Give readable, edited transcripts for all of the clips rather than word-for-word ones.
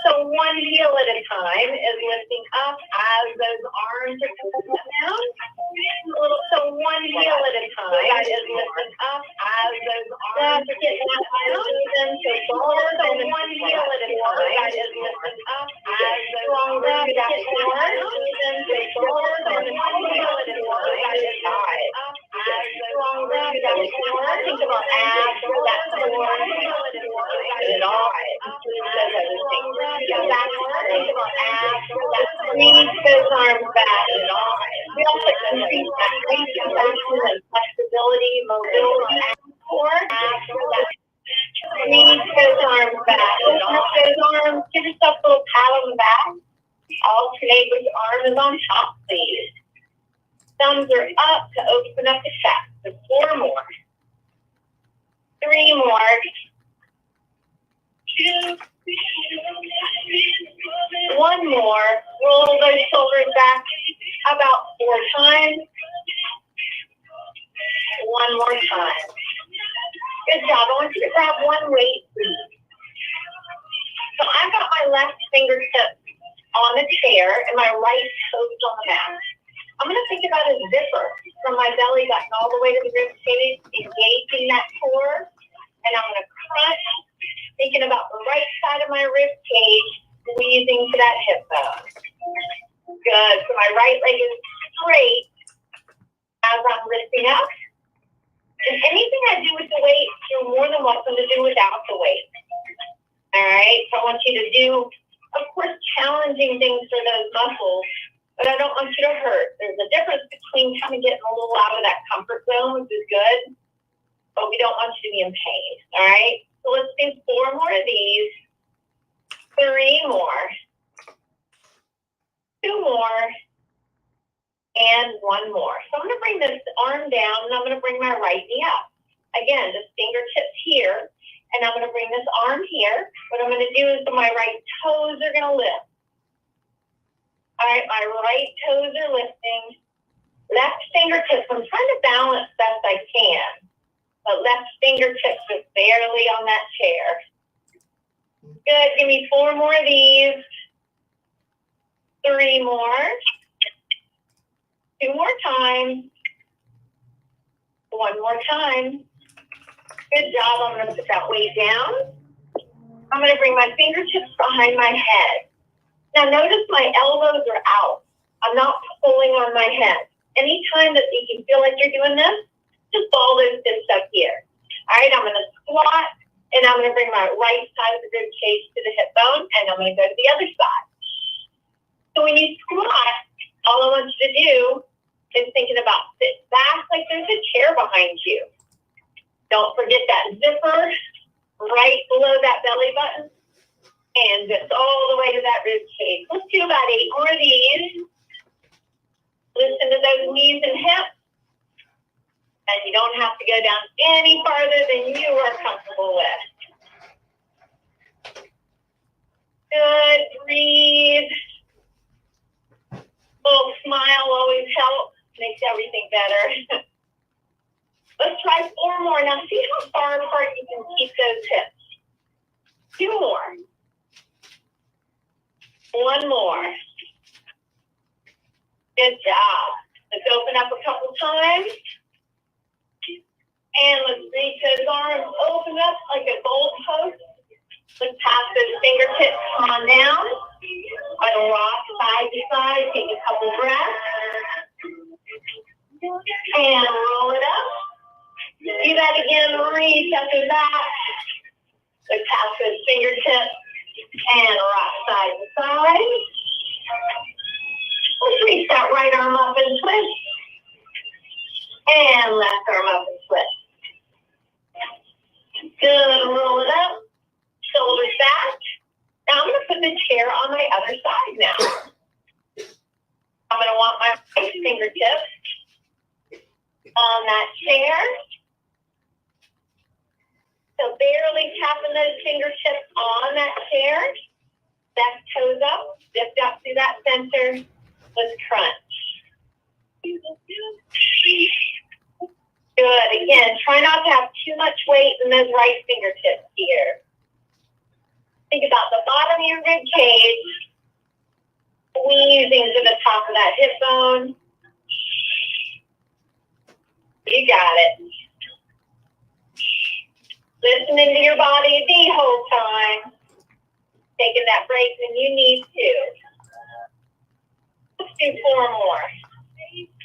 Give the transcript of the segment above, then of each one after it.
So one heel at a time is lifting up as those arms are coming down. So one heel at a time is lifting up as those arms are getting down. So one heel at a time is lifting up as those arms are getting down. So one heel at a time is up as those arms are getting down. Think about abs, that core, and all. Reach those arms back and on. We also increase that range of motion and flexibility, mobility, and core. Reach those arms back and on. Those arms, give yourself a little pat on the back. Alternate with your arm is on top, please. Thumbs are up to open up the chest. So 4 more. 3 more. 2. 1 more. Roll those shoulders back about 4 times. 1 more time. Good job. I want you to grab one weight, please. So I've got my left fingertip on the chair and my right toes on the mat. I'm going to think about a zipper from my belly button all the way to the rib cage, engaging that core, and I'm going to crunch, thinking about the right side of my rib cage, squeezing to that hip bone. Good. So my right leg is straight as I'm lifting up. And anything I do with the weight, you're more than welcome to do without the weight. All right? So I want you to do, of course, challenging things for those muscles, but I don't want you to hurt. There's a difference between kind of getting a little out of that comfort zone, which is good, but we don't want you to be in pain. All right? So let's do 4 more of these. 3 more. 2 more. And 1 more. So I'm going to bring this arm down, and I'm going to bring my right knee up. Again, the fingertips here, and I'm going to bring this arm here. What I'm going to do is my right toes are going to lift. All right, my right toes are lifting. Left fingertips, I'm trying to balance best I can. But left fingertips is barely on that chair. Good, give me 4 more of these. 3 more. 2 more times. 1 more time. Good job. I'm going to put that weight down. I'm going to bring my fingertips behind my head. Now notice my elbows are out. I'm not pulling on my head. Anytime that you can feel like you're doing this, just ball those fists up here. All right, I'm going to squat, and I'm going to bring my right side of the rib cage to the hip bone, and I'm going to go to the other side. So when you squat, all I want you to do is thinking about sit back like there's a chair behind you. Don't forget that zipper right below that belly button, and just all the way to that rib cage. Let's do about 8 more of these. Listen to those knees and hips. And you don't have to go down any farther than you are comfortable with. Good. Breathe. A little smile always helps. Makes everything better. Let's try 4 more. Now see how far apart you can keep those hips. 2 more. 1 more. Good job. Let's open up a couple times. And let's reach those arms, open up like a goalpost. Let's pass those fingertips on down. I'm going to rock side to side, take a couple breaths. And roll it up. Do that again, reach up and back. Let's pass those fingertips and rock side to side. Let's reach that right arm up and twist. And left arm up and twist. Good, roll it up. Shoulders back. Now I'm going to put the chair on my other side now. I'm going to want my right fingertips on that chair. holding those fingertips on that chair. Left toes up, lift up through that center. Let's crunch. Good. Again, try not to have too much weight in those right fingertips here. Think about the bottom of your rib cage, squeezing to the top of that hip bone. You got it. Listening to your body the whole time. Taking that break when you need to. Let's do 4 more.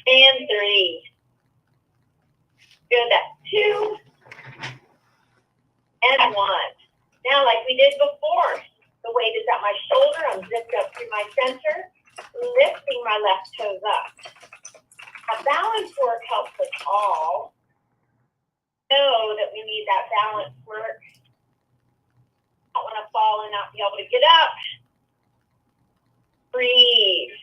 And 3. Good. That's 2. And 1. Now, like we did before, the weight is at my shoulder. I'm zipped up through my center, lifting my left toes up. A balance work helps us all. Know that we need that balance work. Don't want to fall and not be able to get up. Breathe.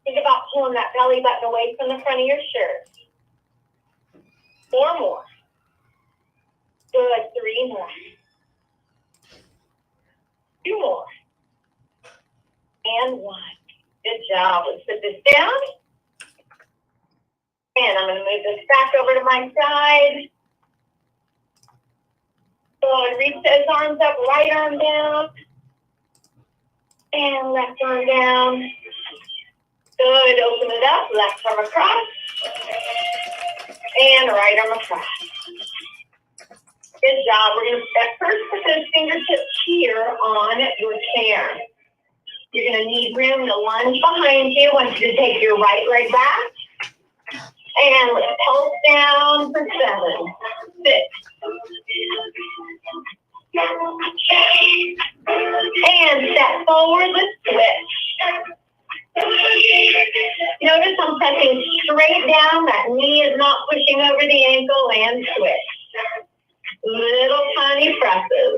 Think about pulling that belly button away from the front of your shirt. 4 more. Good. 3 more. 2 more. And 1. Good job. Let's put this down. And I'm going to move this back over to my side. Good. Reach those arms up. Right arm down. And left arm down. Good. Open it up. Left arm across. And right arm across. Good job. We're going to first put those fingertips here on your chair. You're going to need room to lunge behind you. I want you to take your right leg back. And let's pulse down for 7, 6. And step forward. Let's switch. Notice I'm pressing straight down. That knee is not pushing over the ankle, and switch. Little tiny presses.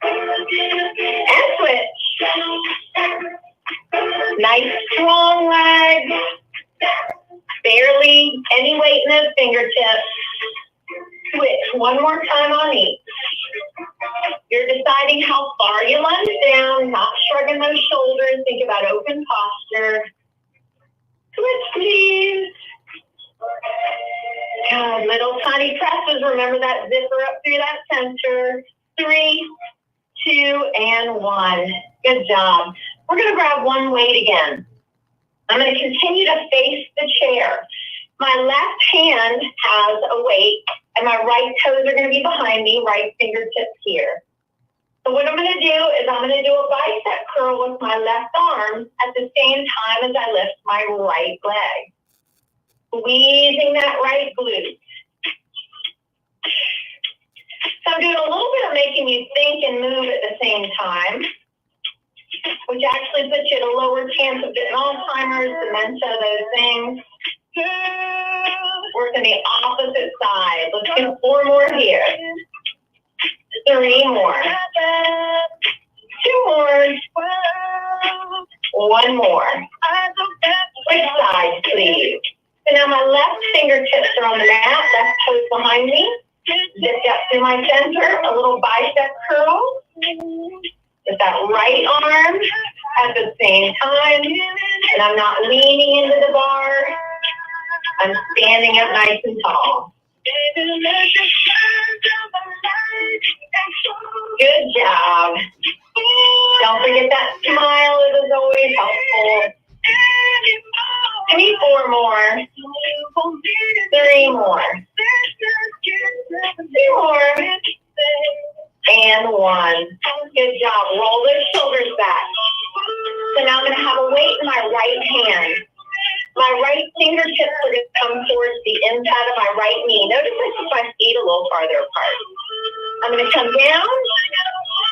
And switch. Nice strong legs. Barely any weight in those fingertips. Switch 1 more time on each. You're deciding how far you lunge down, not shrugging those shoulders. Think about open posture. Switch, please. Good. Little tiny presses. Remember that zipper up through that center. 3, 2, and 1. Good job. We're going to grab one weight again. I'm going to continue to face the chair. My left hand has a weight, and my right toes are going to be behind me, right fingertips here. So what I'm going to do is I'm going to do a bicep curl with my left arm at the same time as I lift my right leg. Squeezing that right glute. So I'm doing a little bit of making you think and move at the same time, which actually puts you at a lower chance of getting Alzheimer's, dementia, those things. Working the opposite side. Let's get 4 more here. 3 more. 2 more. 1 more. Switch sides, please. So now my left fingertips are on the mat, left toes behind me. Lift up through my center, a little bicep curl. With that right arm at the same time. And I'm not leaning into the bar. I'm standing up nice and tall. Good job. Don't forget that smile. It is always helpful. Give me 4 more. 3 more. 2 more. And 1. Good job. Roll those shoulders back. So now I'm going to have a weight in my right hand. My right fingertips are going to come towards the inside of my right knee. Notice I put my feet a little farther apart. I'm going to come down,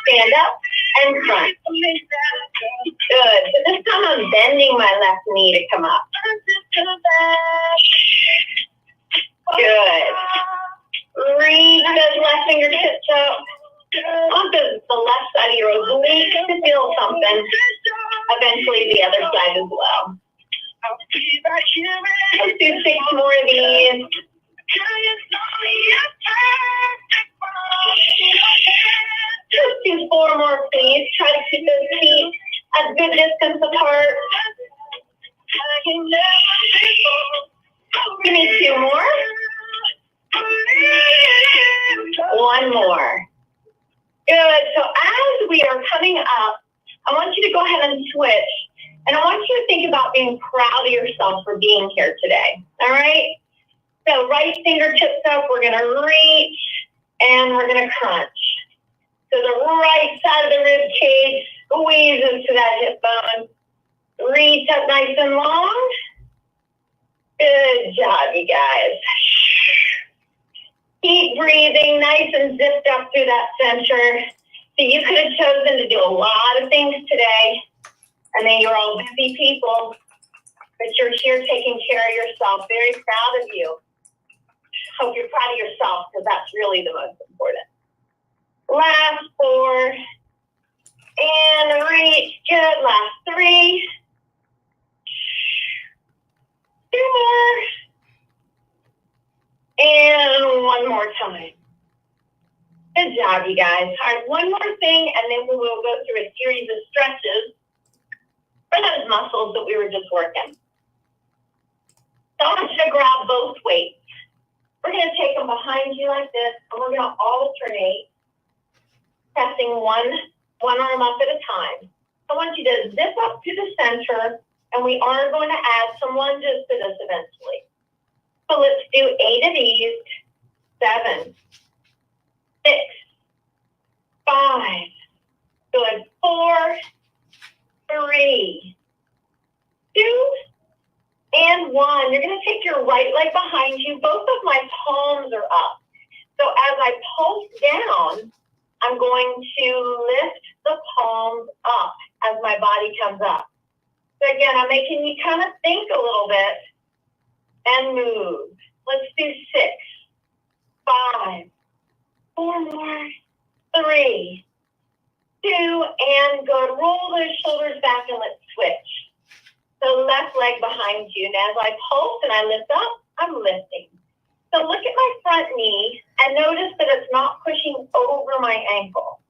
stand up, and crunch. Good. So this time I'm bending my left knee to come up. Good. Reach those left fingertips up onto the left side of your oblique to feel something. Eventually the other side as well. Let's do 6 more of these. 4 more, please. Try to keep those feet a good distance apart. Give me 2 more. 1 more. Good. So as we are coming up, I want you to go ahead and switch. And I want you to think about being proud of yourself for being here today. All right? So right fingertips up. We're going to reach and we're going to crunch. So the right side of the rib cage, squeeze into that hip bone. Reach up nice and long. Good job, you guys. Keep breathing nice and zipped up through that center. So you could have chosen to do a lot of things today. I mean, you're all busy people, but you're here taking care of yourself. Very proud of you. Hope you're proud of yourself because that's really the most important. Last 4. And reach. Good. Last 3. 2 more. And 1 more time. Good job, you guys. All right, 1 more thing, and then we will go through a series of stretches for those muscles that we were just working. So I want you to grab both weights. We're going to take them behind you like this, and we're going to alternate, pressing one arm up at a time. I want you to zip up to the center, and we are going to add some lunges to this eventually. So let's do 8 of these. 7, 6, 5. Good. 4, 3, 2, and 1. You're going to take your right leg behind you. Both of my palms are up. So as I pulse down, I'm going to lift the palms up as my body comes up. So again, I'm making you kind of think a little bit and move. Let's do 6, 5, 4 more, 3, 2, and good. Roll those shoulders back and let's switch. So left leg behind you. Now as I pulse and I lift up, I'm lifting. So look at my front knee and notice that it's not pushing over my ankle.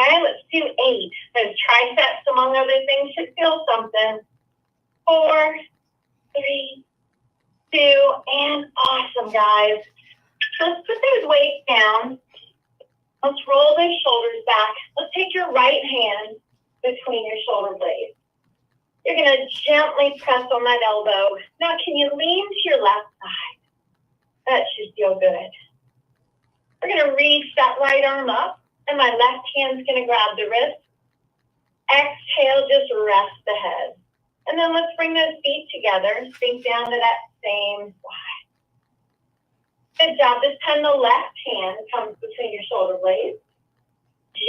Okay, let's do 8. Those triceps, among other things, should feel something. 4, 3, 2, and awesome, guys. So let's put those weights down. Let's roll those shoulders back. Let's take your right hand between your shoulder blades. You're going to gently press on that elbow. Now, can you lean to your left side? That should feel good. We're going to reach that right arm up, and my left hand's going to grab the wrist. Exhale, just rest the head. And then let's bring those feet together. Sink down to that same side. Good job. This time the left hand comes between your shoulder blades.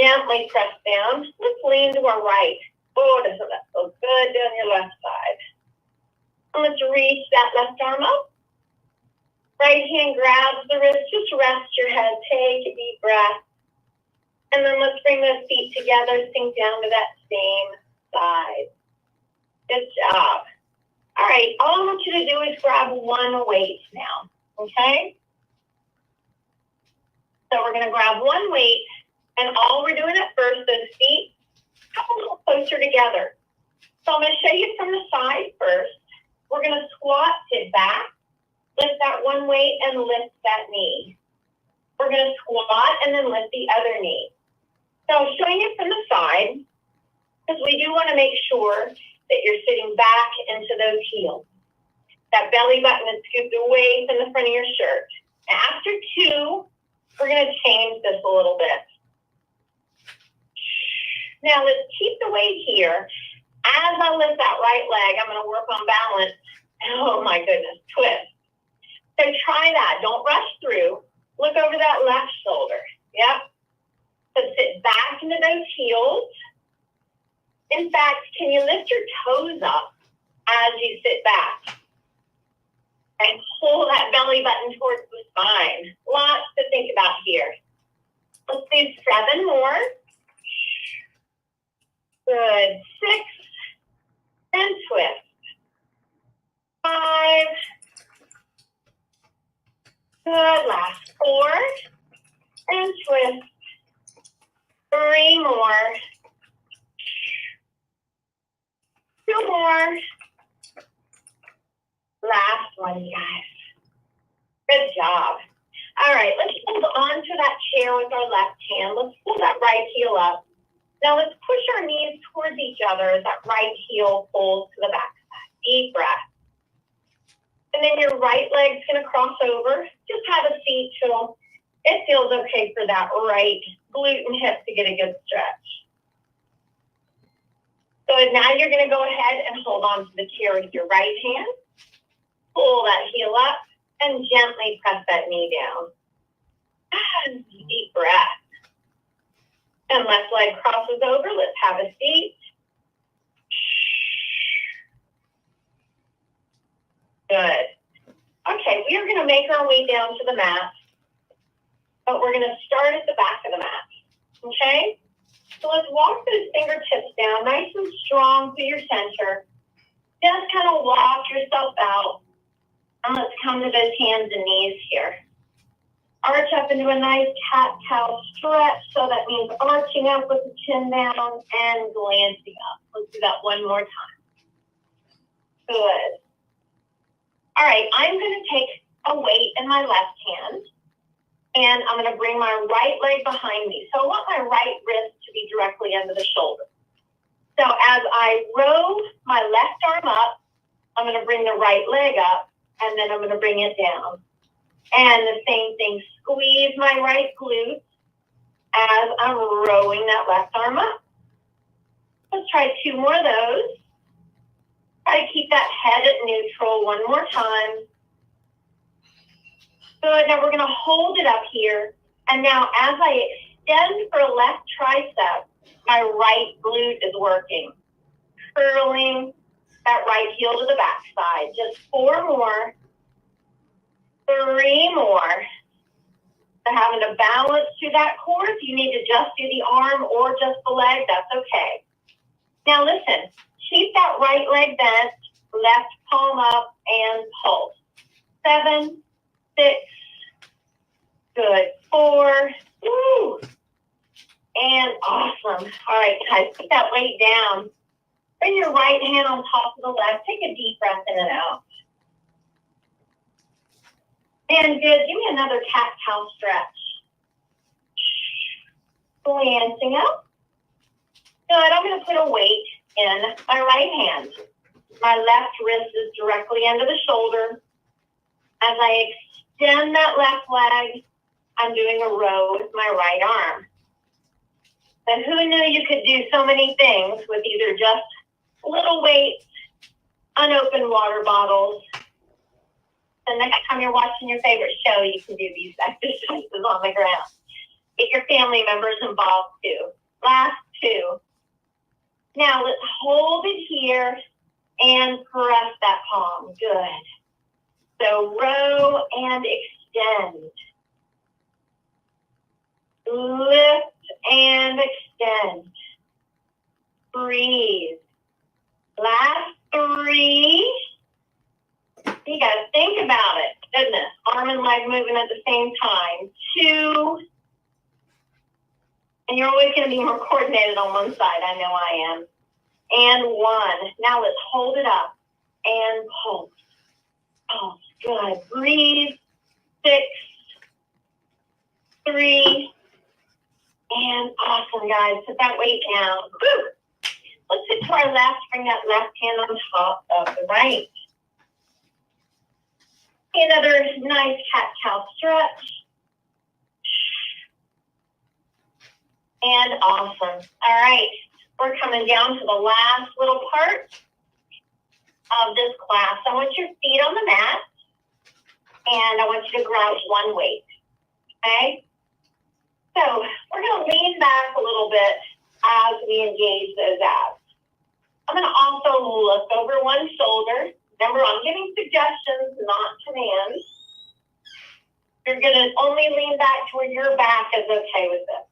Gently press down. Let's lean to our right. Oh, doesn't that feel good down your left side? And let's reach that left arm up. Right hand grabs the wrist. Just rest your head. Take a deep breath. And then let's bring those feet together. Sink down to that same side. Good job. All right. All I want you to do is grab 1 weight now. Okay? So we're going to grab 1 weight. And all we're doing at first, those feet come a little closer together. So I'm going to show you from the side first. We're going to squat, sit back, lift that 1 weight, and lift that knee. We're going to squat and then lift the other knee. So I'm showing you from the side because we do want to make sure that you're sitting back into those heels. That belly button is scooped away from the front of your shirt. After 2, we're going to change this a little bit. Now let's keep the weight here. As I lift that right leg, I'm going to work on balance. Oh my goodness, twist. So try that. Don't rush through. Look over that left shoulder. Yep. So sit back into those heels. In fact, can you lift your toes up as you sit back? And pull that belly button towards the spine. Lots to think about here. Let's do 7 more. Good. 6. And twist. 5. Good. Last 4. And twist. 3. 3 more. 2 more. Last one, guys. Good job. All right, let's hold on to that chair with our left hand. Let's pull that right heel up. Now let's push our knees towards each other as that right heel pulls to the back side. Deep breath. And then your right leg's going to cross over. Just have a seat till it feels okay for that right glute and hip to get a good stretch. So now you're going to go ahead and hold on to the chair with your right hand. Pull that heel up and gently press that knee down. Deep breath. And left leg crosses over. Let's have a seat. Good. Okay, we are going to make our way down to the mat, but we're going to start at the back of the mat. Okay? So let's walk those fingertips down nice and strong to your center. Just kind of walk yourself out. And let's come to those hands and knees here. Arch up into a nice cat-cow stretch. So that means arching up with the chin down and glancing up. Let's do that one more time. Good. All right, I'm going to take a weight in my left hand. And I'm going to bring my right leg behind me. So I want my right wrist to be directly under the shoulder. So as I row my left arm up, I'm going to bring the right leg up. And then I'm going to bring it down. And the same thing, squeeze my right glute as I'm rowing that left arm up. Let's try 2 more of those. Try to keep that head at neutral one more time. Good, now we're going to hold it up here. And now as I extend for left tricep, my right glute is working. Curling that right heel to the backside. Just 4 more. 3 more. So having to balance through that core. If you need to just do the arm or just the leg, that's okay. Now listen, keep that right leg bent, left palm up, and pulse. 7, 6, good, 4, woo, and awesome. All right, guys, put that weight down. Bring your right hand on top of the left. Take a deep breath in and out. And good, give me another cat-cow stretch. Glancing up. Good, I'm going to put a weight in my right hand. My left wrist is directly under the shoulder. As I extend that left leg, I'm doing a row with my right arm. But who knew you could do so many things with either just little weights, unopened water bottles. The next time you're watching your favorite show, you can do these exercises on the ground. Get your family members involved too. Last 2. Now let's hold it here and press that palm. Good. So row and extend. Lift and extend. Breathe. Last 3. You guys think about it. Goodness. Arm and leg moving at the same time. 2. And you're always going to be more coordinated on one side. I know I am. And 1. Now let's hold it up. And pulse. Pulse. Good. Breathe. 6. 3. And awesome, guys. Put that weight down. Woo! Let's sit to our left. Bring that left hand on top of the right. Another nice cat-cow stretch. And awesome. All right. We're coming down to the last little part of this class. I want your feet on the mat. And I want you to grab one weight. Okay? So we're going to lean back a little bit as we engage those abs. I'm going to also look over one shoulder. Remember, I'm giving suggestions, not commands. You're going to only lean back to where your back is okay with this.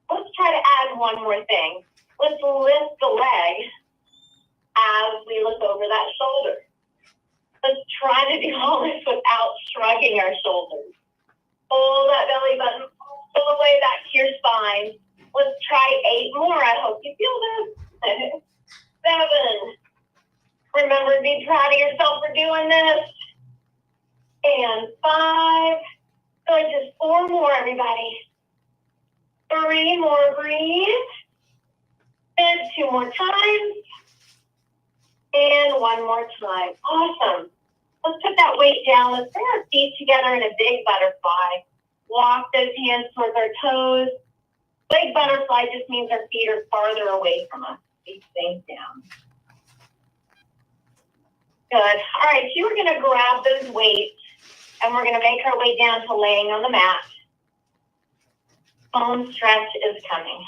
Let's try to add one more thing. Let's lift the leg as we look over that shoulder. Let's try to do all this without shrugging our shoulders. Pull that belly button all the way back to your spine. try 8 more. I hope you feel this. 7. Remember to be proud of yourself for doing this. And 5. Good, just 4 more, everybody. 3 more, breathe. And 2 more times. And 1 more time. Awesome. Let's put that weight down. Let's bring our feet together in a big butterfly. Walk those hands towards our toes. Big butterfly just means our feet are farther away from us. Feet face down. Good. All right, so we're going to grab those weights, and we're going to make our way down to laying on the mat. Home stretch is coming.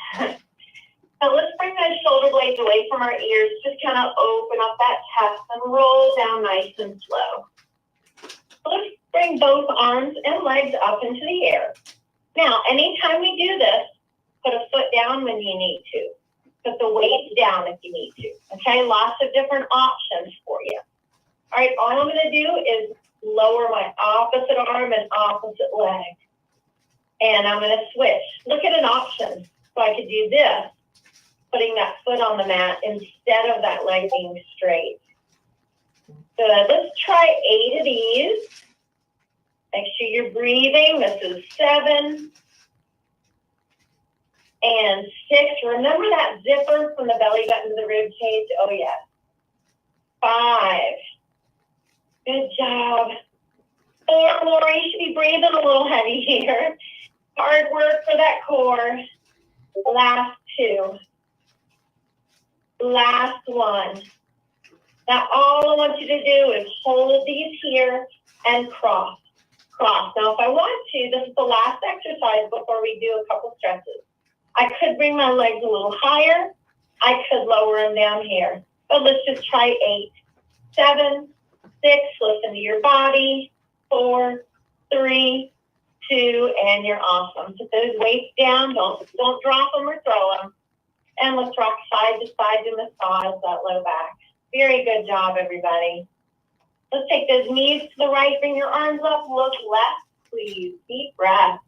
So let's bring those shoulder blades away from our ears. Just kind of open up that chest and roll down nice and slow. Let's bring both arms and legs up into the air. Now, anytime we do this, put a foot down when you need to. Put the weight down if you need to. Okay, lots of different options for you. All right, all I'm going to do is lower my opposite arm and opposite leg. And I'm going to switch. Look at an option. So I could do this, putting that foot on the mat instead of that leg being straight. Good. Let's try 8 of these. Make sure you're breathing. This is 7. And 6. Remember that zipper from the belly button to the rib cage? Oh, yes. 5. Good job. 4 more. You should be breathing a little heavy here. Hard work for that core. Last 2. Last 1. Now, all I want you to do is hold these here and cross. Cross. Now, if I want to, this is the last exercise before we do a couple stretches. I could bring my legs a little higher. I could lower them down here. But let's just try 8, 7, 6. Listen to your body. 4, 3, 2, and you're awesome. Put those weights down. Don't drop them or throw them. And let's rock side to side to massage that low back. Very good job, everybody. Let's take those knees to the right. Bring your arms up. Look left, please. Deep breath.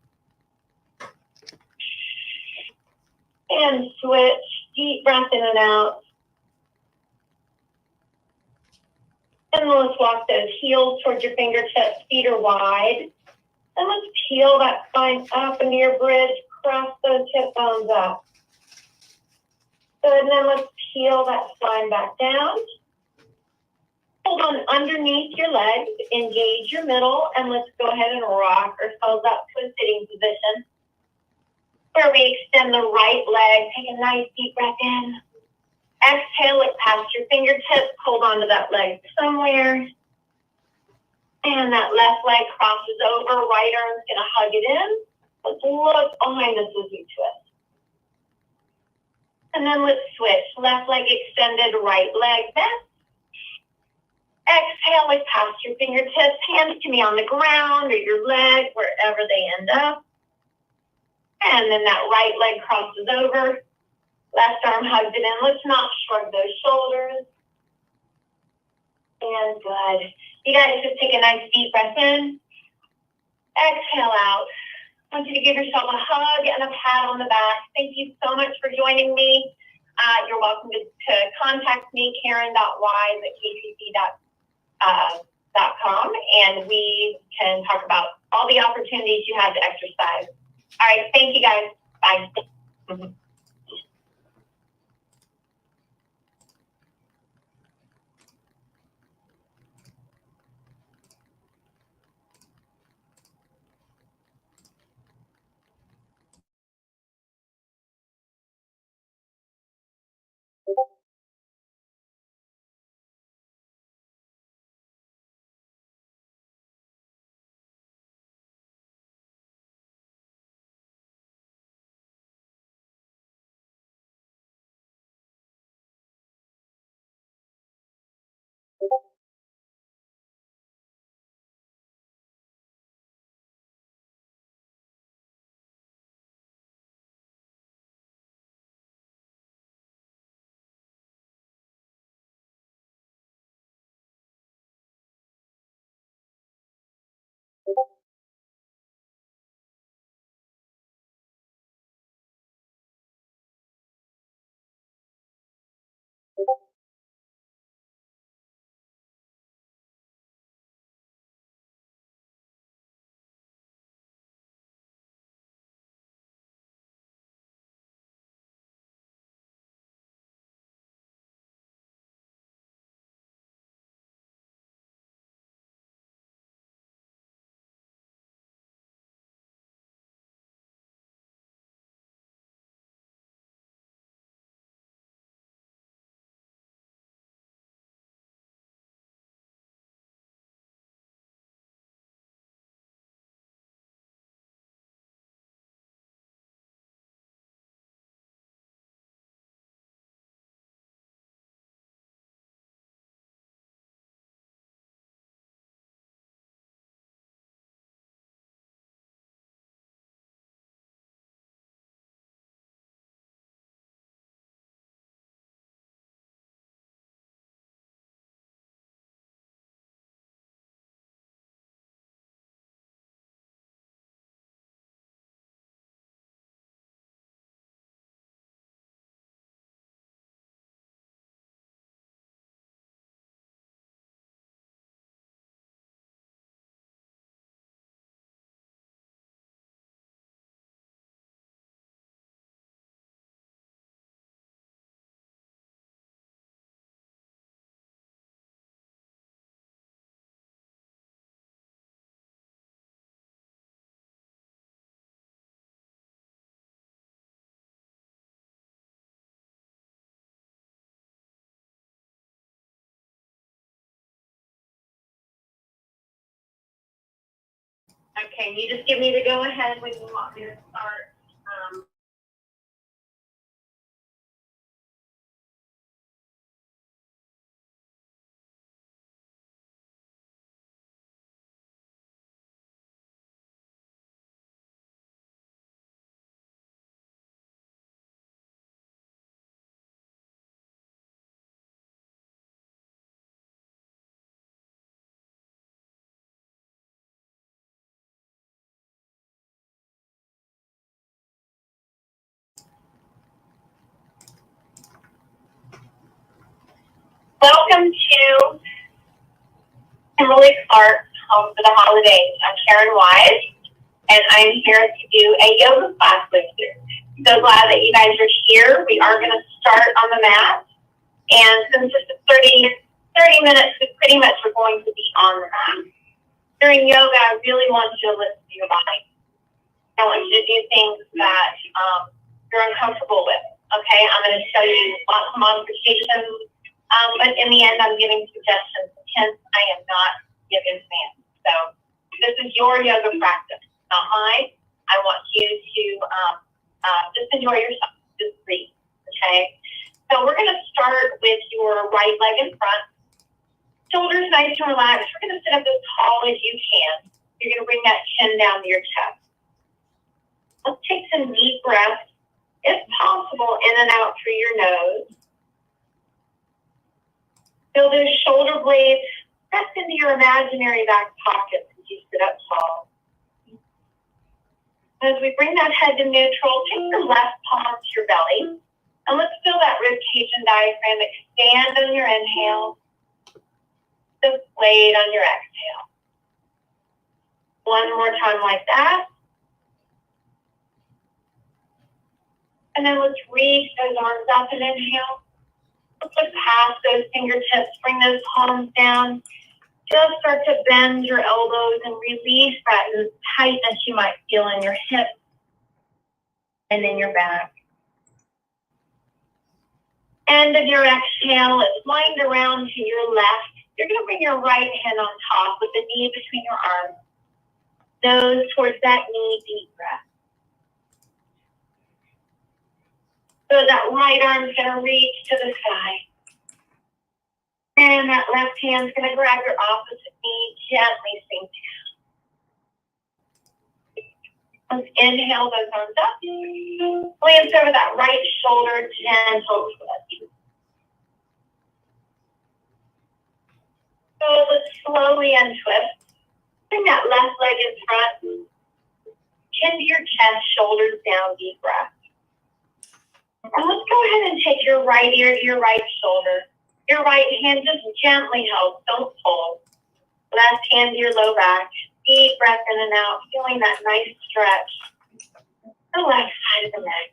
And switch. Deep breath in and out. And let's walk those heels towards your fingertips. Feet are wide. And let's peel that spine up into your bridge. Cross those hip bones up. Good, and then let's peel that spine back down. Hold on underneath your legs. Engage your middle. And let's go ahead and rock ourselves up to a sitting position, where we extend the right leg. Take a nice deep breath in. Exhale it past your fingertips. Hold on to that leg somewhere. And that left leg crosses over. Right arm's going to hug it in. Let's look behind us as we twist. And then let's switch. Left leg extended, right leg bent. Exhale it past your fingertips. Hands can be on the ground or your leg, wherever they end up. And then that right leg crosses over. Left arm hugs it in. Let's not shrug those shoulders. And good. You guys just take a nice deep breath in. Exhale out. I want you to give yourself a hug and a pat on the back. Thank you so much for joining me. You're welcome to contact me, karen.wise@kcc.com, and we can talk about all the opportunities you have to exercise. All right. Thank you, guys. Bye. Okay, you just give me the go ahead when you want me to start. Welcome to Kimberly Clark's Home for the Holidays. I'm Karen Wise, and I'm here to do a yoga class with you. So glad that you guys are here. We are going to start on the mat, and since it's 30 minutes, we pretty much are going to be on the mat. During yoga, I really want you to listen to your body. I want you to do things that you're uncomfortable with. Okay, I'm going to show you lots of modifications, but in the end, I'm giving suggestions. Hence, I am not giving commands. So this is your yoga practice, not mine. I want you to just enjoy yourself, just breathe. Okay, so we're going to start with your right leg in front. Shoulders nice and relaxed. We're going to sit up as tall as you can. You're going to bring that chin down to your chest. Let's take some deep breaths, if possible, in and out through your nose. Feel those shoulder blades press into your imaginary back pockets as you sit up tall. As we bring that head to neutral, take the left palm to your belly. And let's feel that rib cage and diaphragm expand on your inhale, deflate on your exhale. One more time like that. And then let's reach those arms up and inhale. Let's look past those fingertips, bring those palms down. Just start to bend your elbows and release that tightness you might feel in your hips and in your back. End of your exhale, let's wind around to your left. You're going to bring your right hand on top with the knee between your arms. Nose towards that knee, deep breath. So that right arm's going to reach to the sky. And that left hand's going to grab your opposite knee, gently sink down. Let's inhale those arms up. Glance over that right shoulder, gentle twist. So let's slowly untwist. Bring that left leg in front. Chin to your chest, shoulders down, deep breath. And let's go ahead and take your right ear to your right shoulder. Your right hand just gently held, don't pull. Left hand to your low back. Deep breath in and out, feeling that nice stretch. The left side of the neck.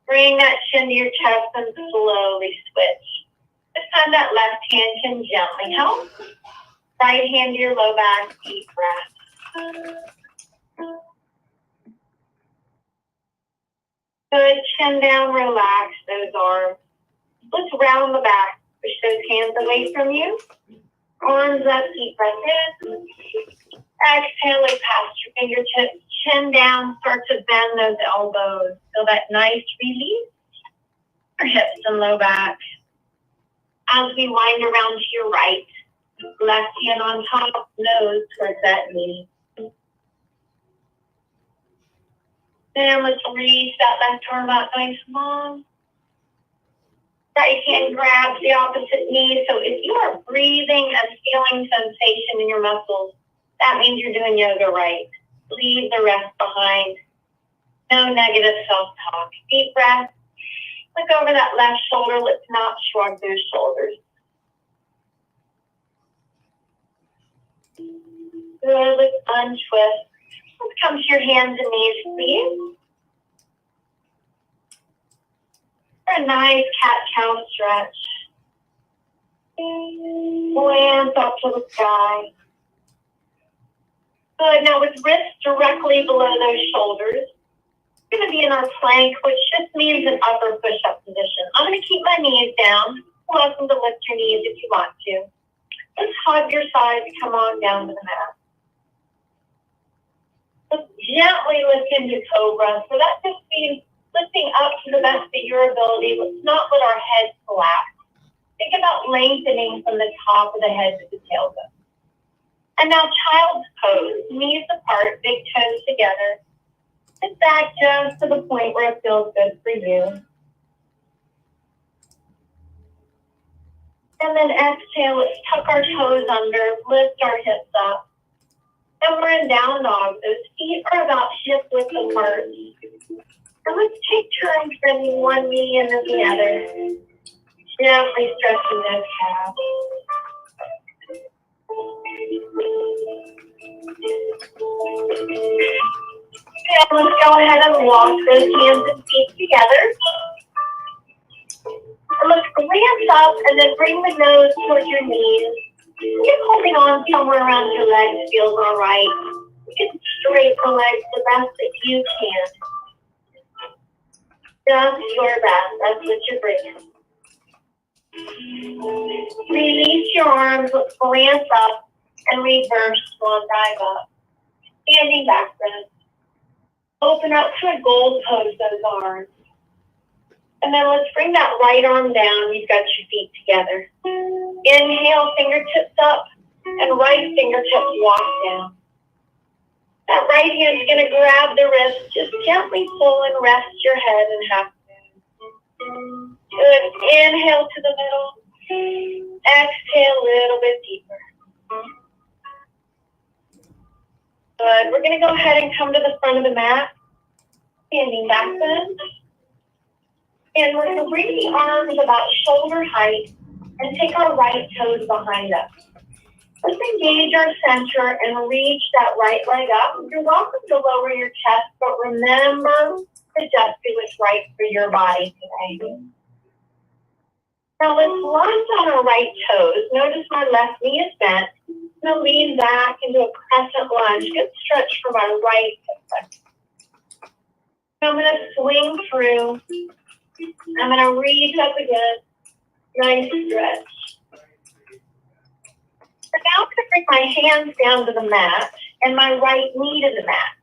Bring that chin to your chest and slowly switch. This time that left hand can gently help. Right hand to your low back, deep breath. Good, chin down, relax those arms. Let's round the back. Push those hands away from you. Arms up, deep breath in. Exhale, look past your fingertips. Chin down, start to bend those elbows. Feel that nice release. Your hips and low back. As we wind around to your right, left hand on top, nose towards that knee. Then let's reach that left arm out nice and long. Right hand grabs the opposite knee. So if you are breathing and feeling sensation in your muscles, that means you're doing yoga right. Leave the rest behind. No negative self-talk. Deep breath. Look over that left shoulder. Let's not shrug those shoulders. Good. Let's untwist. Let's come to your hands and knees, please. For a nice cat-cow stretch. Glance up to the sky. Good. Now with wrists directly below those shoulders, we're going to be in our plank, which just means an upper push-up position. I'm going to keep my knees down. You're welcome to lift your knees if you want to. Let's hug your sides. Come on down to the mat. gently lift into cobra. So that just means lifting up to the best of your ability. Let's not let our head collapse. Think about lengthening from the top of the head to the tailbone. And now child's pose, knees apart, big toes together. Sit back just to the point where it feels good for you. And then exhale, let's tuck our toes under, lift our hips up. And we're in down dog. Those feet are about hip width apart. And let's take turns bending one knee and then the other. Gently stretching those calves. And let's go ahead and walk those hands and feet together. And let's glance up and then bring the nose towards your knees. Keep holding on somewhere around your legs feels all right. You can straighten the legs the best that you can. Just your best. That's what you're bringing. Release your arms. Let's glance up and reverse swan dive up. Standing back then. Open up to a gold pose those arms. And then let's bring that right arm down. You've got your feet together. Inhale, fingertips up, and right fingertips walk down. That right hand's going to grab the wrist. Just gently pull and rest your head in half moon. Good. Inhale to the middle. Exhale a little bit deeper. Good. We're going to go ahead and come to the front of the mat. Standing back then. And we're going to bring the arms about shoulder height and take our right toes behind us. Let's engage our center and reach that right leg up. You're welcome to lower your chest, but remember to just do what's right for your body today. Now let's lunge on our right toes. Notice my left knee is bent. I'm going to lean back into a crescent lunge. Good stretch for my right hip. I'm going to swing through. I'm going to reach up again. Nice stretch. So now I'm going to bring my hands down to the mat and my right knee to the mat.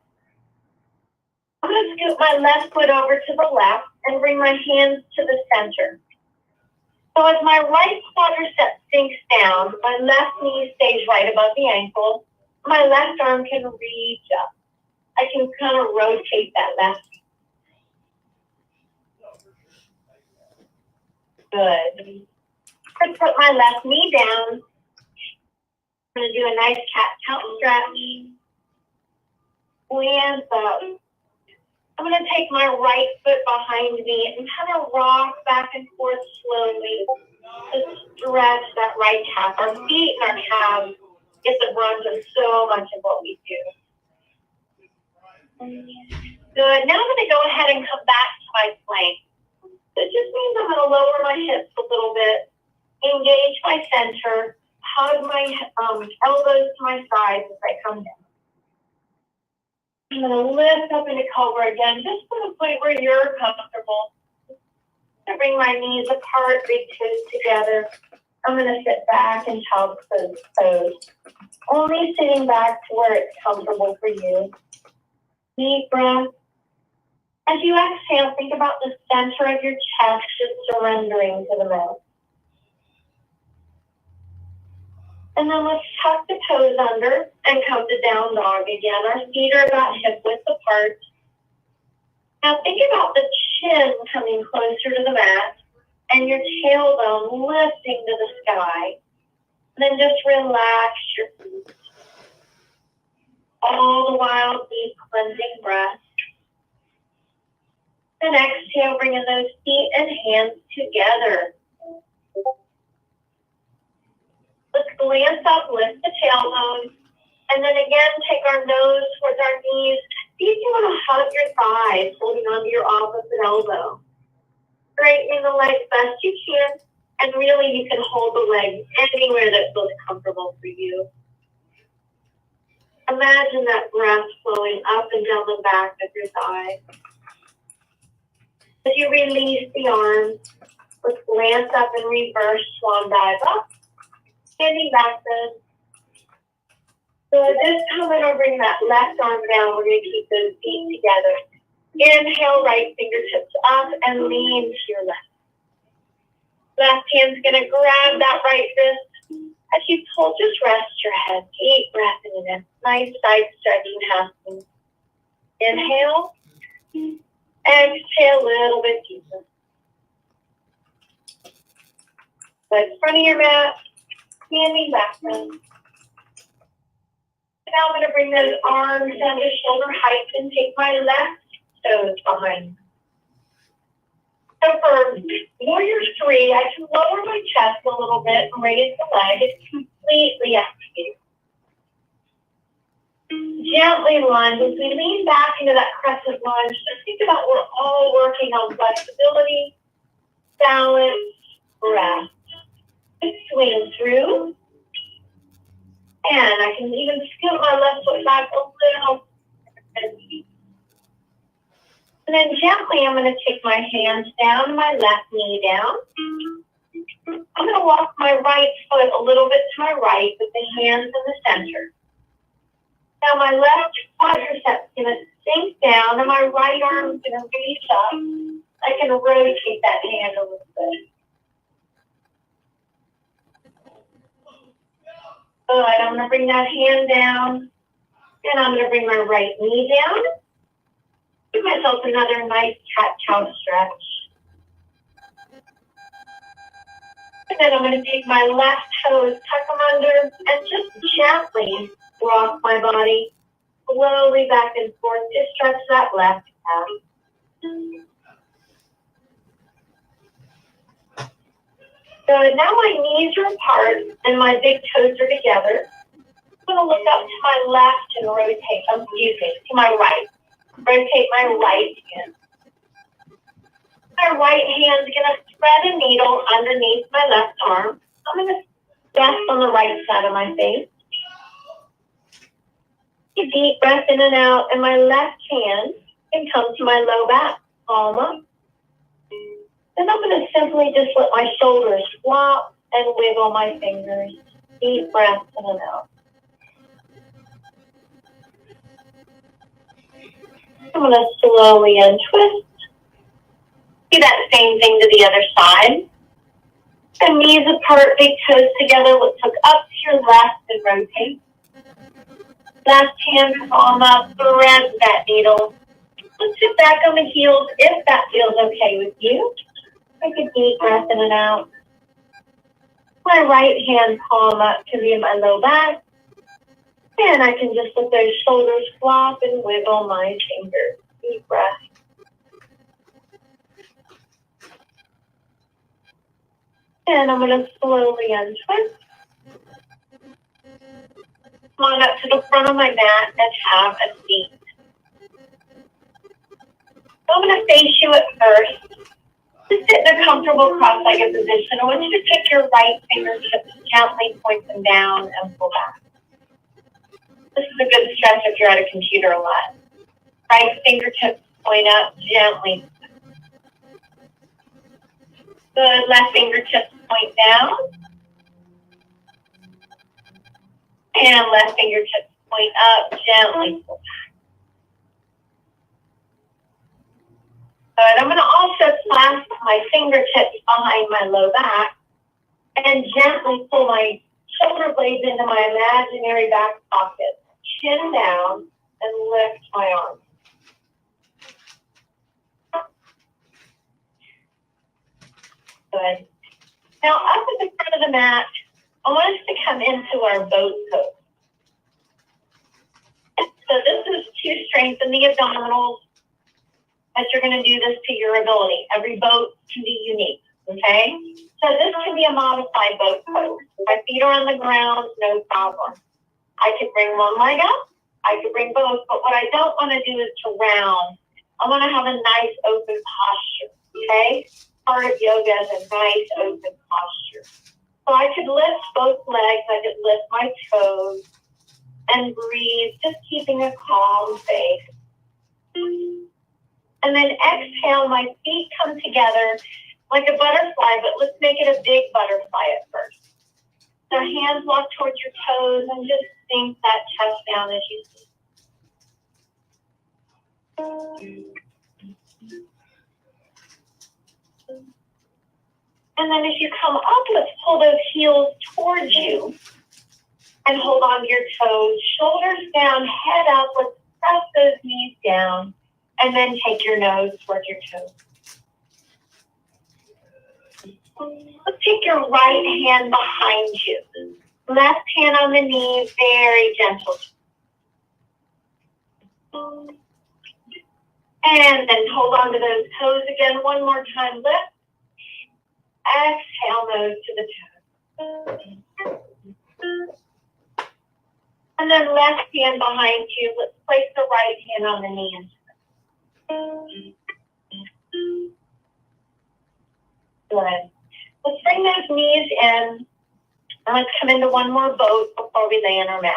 I'm going to scoot my left foot over to the left and bring my hands to the center. So as my right quadricep sinks down, my left knee stays right above the ankle. My left arm can reach up. I can kind of rotate that left. Good. I'm going to put my left knee down. I'm going to do a nice cat-cow stretch. Glance up. I'm going to take my right foot behind me and kind of rock back and forth slowly to stretch that right calf. Our feet and our calves get the brunt of so much of what we do. Good. Now I'm going to go ahead and come back to my plank. It just means I'm going to lower my hips a little bit, engage my center, hug my elbows to my sides as I come down. I'm going to lift up into cobra again, just to the point where you're comfortable. I bring my knees apart, big toes together. I'm going to sit back and child's pose. Only sitting back to where it's comfortable for you. Deep breath. As you exhale, think about the center of your chest just surrendering to the mouth. And then let's tuck the toes under and come to down dog again. Our feet are about hip width apart. Now think about the chin coming closer to the mat and your tailbone lifting to the sky. And then just relax your feet. All the while, deep cleansing breath. And exhale, bringing those feet and hands together. Let's glance up, lift the tailbone, and then again take our nose towards our knees. See if you want to hug your thighs, holding onto your opposite elbow. Straightening the legs best you can, and really you can hold the legs anywhere that feels comfortable for you. Imagine that breath flowing up and down the back of your thigh. As you release the arms, let's glance up and reverse swan dive up. Standing back then. So this time I'm going to bring that left arm down. We're going to keep those feet together. Inhale, right fingertips up and lean to your left. Left hand's going to grab that right wrist. As you pull, just rest your head. Deep breath in a nice side stretching happening. Inhale. Exhale a little bit deeper. Legs front of your mat. Standing back then. Now I'm going to bring those arms down to shoulder height and take my left toes behind. So for warrior 3, I can lower my chest a little bit and raise the leg. It's completely up to you. Gently lunge. As we lean back into that crescent lunge, just think about we're all working on flexibility, balance, breath. Just swing through. And I can even scoot my left foot back a little. And then gently, I'm going to take my hands down, my left knee down. I'm going to walk my right foot a little bit to my right with the hands in the center. Now my left quadriceps is going to sink down, and my right arm is going to reach up. I can rotate that hand a little bit. Good. I'm going to bring that hand down, and I'm going to bring my right knee down. Give myself another nice cat-cow stretch. And then I'm going to take my left toes, tuck them under, and just gently rock my body slowly back and forth. Just stretch that left calf. Good. Now my knees are apart and my big toes are together. I'm going to look up to my left and rotate, to my right. Rotate my right hand. My right hand is going to thread a needle underneath my left arm. I'm going to rest on the right side of my face. A deep breath in and out, and my left hand can come to my low back, palm up. Then I'm going to simply just let my shoulders flop and wiggle my fingers. Deep breath in and out. I'm going to slowly untwist. Do that same thing to the other side. The knees apart, big toes together. Let's look up to your left and rotate. Left hand palm up, thread that needle. Let's sit back on the heels if that feels okay with you. Take a deep breath in and out. My right hand palm up to be in my low back. And I can just let those shoulders flop and wiggle my fingers. Deep breath. And I'm going to slowly untwist. Come on up to the front of my mat and have a seat. So I'm going to face you at first. Just sit in a comfortable cross-legged position. I want you to take your right fingertips, gently point them down and pull back. This is a good stretch if you're at a computer a lot. Right fingertips point up, gently. Good. Left fingertips point down. And left fingertips point up, gently pull back. Good. I'm going to also clasp my fingertips behind my low back and gently pull my shoulder blades into my imaginary back pocket. Chin down and lift my arms. Good. Now up at the front of the mat, I want us to come into our boat pose. So this is to strengthen the abdominals as you're going to do this to your ability. Every boat can be unique, okay? So this can be a modified boat pose. My feet are on the ground, no problem. I could bring one leg up. I could bring both. But what I don't want to do is to round. I want to have a nice open posture, okay? Part of yoga is a nice open posture. So I could lift both legs. I could lift my toes and breathe, just keeping a calm face. And then exhale, my feet come together like a butterfly, but let's make it a big butterfly at first. So hands walk towards your toes and just sink that chest down as you sleep. And then as you come up, let's pull those heels towards you and hold on to your toes. Shoulders down, head up. Let's press those knees down and then take your nose towards your toes. Let's take your right hand behind you. Left hand on the knee, very gentle. And then hold on to those toes again. One more time, lift. Exhale, nose to the toes. And then left hand behind you. Let's place the right hand on the knee. Good. Let's bring those knees in. And let's come into one more boat before we lay on our mat.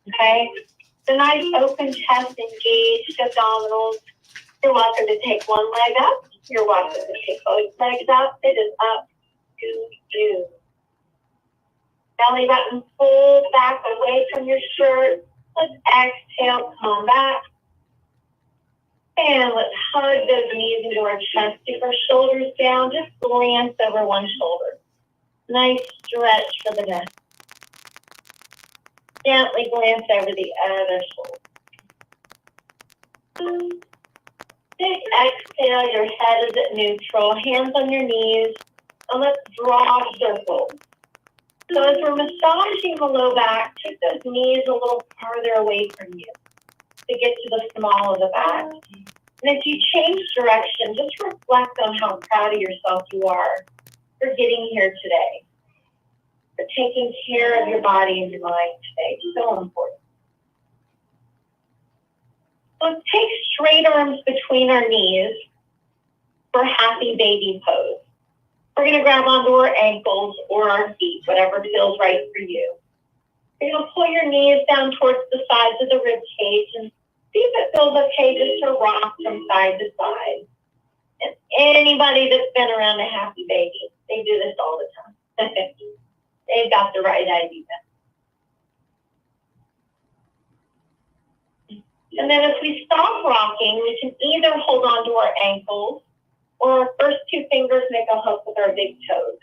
Okay? So nice open chest, engaged abdominals. You're welcome to take one leg up. You're welcome to take both legs up. It is up to you. Belly button pulled back away from your shirt. Let's exhale, come back. And let's hug those knees into our chest. Keep our shoulders down. Just glance over one shoulder. Nice stretch for the neck. Gently glance over the other shoulder. Big exhale, your head is at neutral. Hands on your knees. And let's draw circles. So as we're massaging the low back, take those knees a little farther away from you to get to the small of the back. And if you change direction, just reflect on how proud of yourself you are for getting here today, for taking care of your body and your mind today. It's so important. So let's take straight arms between our knees for happy baby pose. We're going to grab onto our ankles or our feet, whatever feels right for you. You're going to pull your knees down towards the sides of the rib cage and see if it feels okay just to rock from side to side. And anybody that's been around a happy baby, they do this all the time. They've got the right idea. And then as we stop rocking, we can either hold on to our ankles or our first two fingers make a hook with our big toes.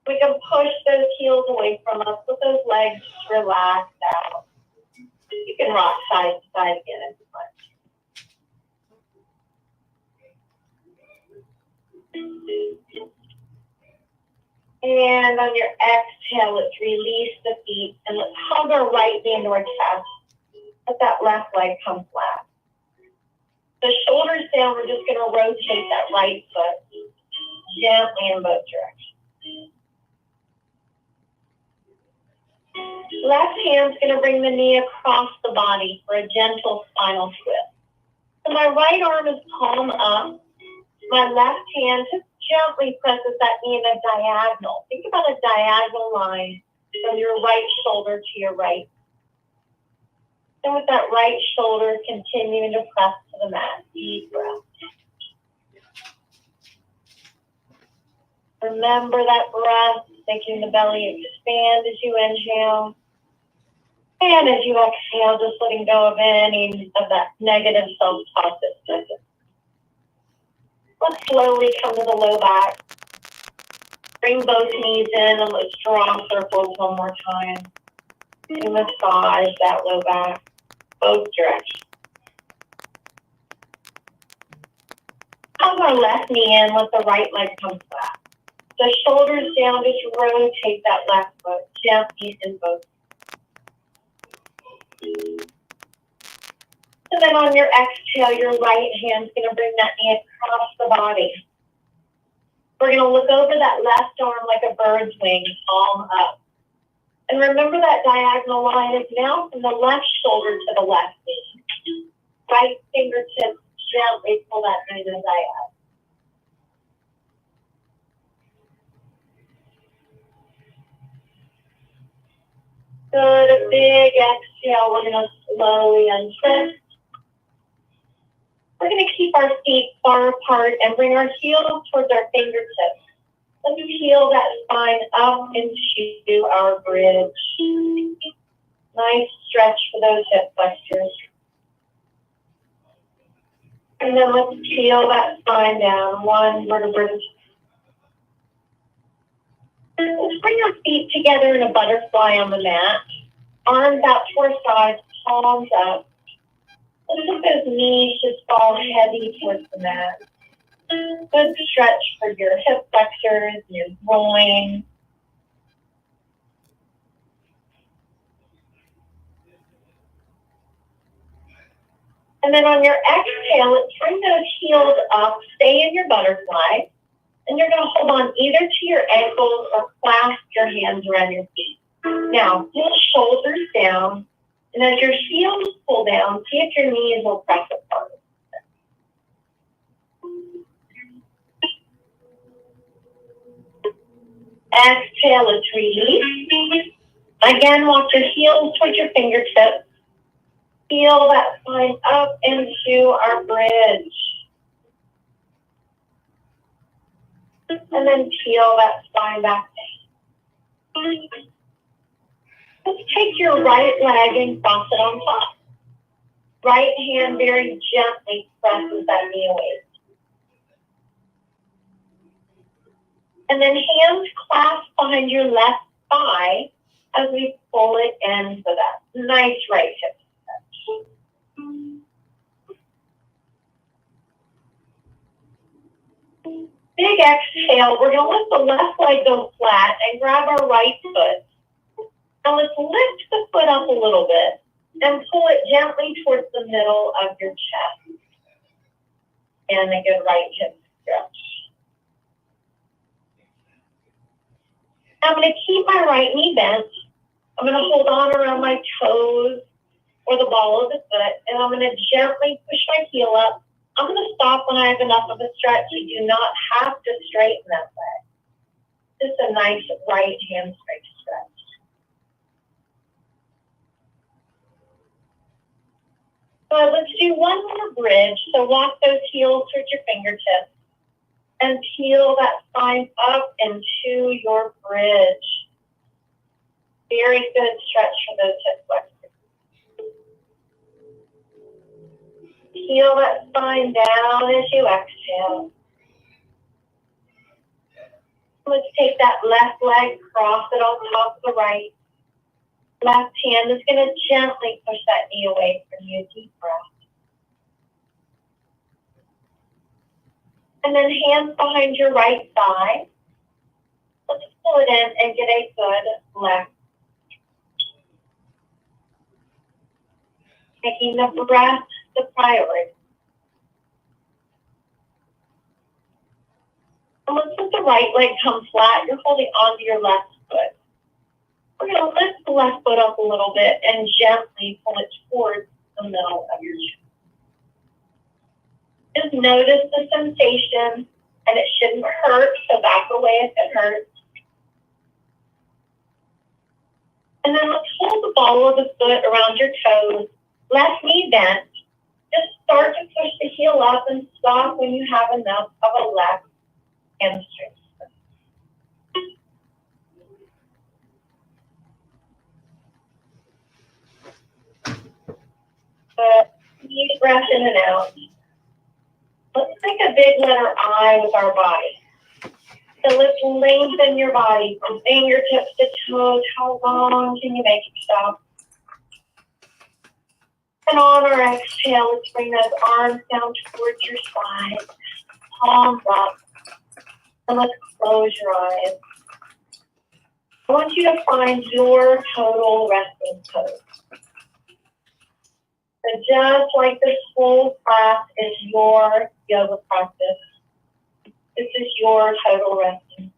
We can push those heels away from us with those legs relaxed out. You can rock side to side again if you like. And on your exhale, let's release the feet and let's hug our right knee into our chest. Let that left leg come flat. The shoulders down, we're just going to rotate that right foot gently in both directions. Left hand's going to bring the knee across the body for a gentle spinal twist. So my right arm is palm up. My left hand just gently presses that knee in a diagonal. Think about a diagonal line from your right shoulder to your right. And with that right shoulder continuing to press to the mat. Deep breath. Remember that breath, making the belly expand as you inhale. And as you exhale, just letting go of any of that negative self-talk that's present. Let's slowly come to the low back. Bring both knees in and let's draw circles one more time. And massage that low back, both directions. Hug our left knee in, let the right leg come flat. The shoulders down, just rotate that left foot gently in both. And then on your exhale, your right hand's going to bring that knee across the body. We're going to look over that left arm like a bird's wing, palm up. And remember that diagonal line is now from the left shoulder to the left knee. Right fingertips gently pull that knee to the diagonal. Good, a big exhale. We're going to slowly untwist. We're going to keep our feet far apart and bring our heels towards our fingertips. Let's peel that spine up into our bridge. Nice stretch for those hip flexors. And then let's peel that spine down, one vertebra. Let's bring our feet together in a butterfly on the mat. Arms out to our sides, palms up. Let's let those knees just fall heavy towards the mat. Good stretch for your hip flexors, your groin. And then on your exhale, let's bring those heels up, stay in your butterfly, and you're going to hold on either to your ankles or clasp your hands around your feet. Now, pull shoulders down, and as your heels pull down, see if your knees will press apart. Exhale, let's release. Again, walk your heels towards your fingertips. Feel that spine up into our bridge. And then peel that spine back down. Let's take your right leg and cross it on top. Right hand very gently presses that knee away. And then hands clasp behind your left thigh as we pull it in for that nice right hip stretch. Big exhale. We're going to let the left leg go flat and grab our right foot. Now let's lift the foot up a little bit and pull it gently towards the middle of your chest. And a good right hip stretch. I'm going to keep my right knee bent. I'm going to hold on around my toes or the ball of the foot, and I'm going to gently push my heel up. I'm going to stop when I have enough of a stretch. You do not have to straighten that leg. Just a nice right hamstring stretch. So let's do one more bridge. So walk those heels towards your fingertips and peel that spine up into your bridge. Very good stretch for those hip flexors. Peel that spine down as you exhale. Let's take that left leg, cross it on top of the right. Left hand is going to gently push that knee away from you. Deep breath. And then hands behind your right thigh. Let's pull it in and get a good left. Making the breath the priority. And let's let the right leg come flat. You're holding onto your left foot. We're going to lift the left foot up a little bit and gently pull it towards the middle of your chest. Just notice the sensation, and it shouldn't hurt, so back away if it hurts. And then let's hold the ball of the foot around your toes, left knee bent. Just start to push the heel up and stop when you have enough of a left hamstring. Deep breath in and out. Let's make a big letter I with our body. So let's lengthen your body from fingertips to toes. How long can you make it stop? And on our exhale, let's bring those arms down towards your side. Palms up. And let's close your eyes. I want you to find your total resting pose. So just like this whole class is your yoga practice, this is your total resting.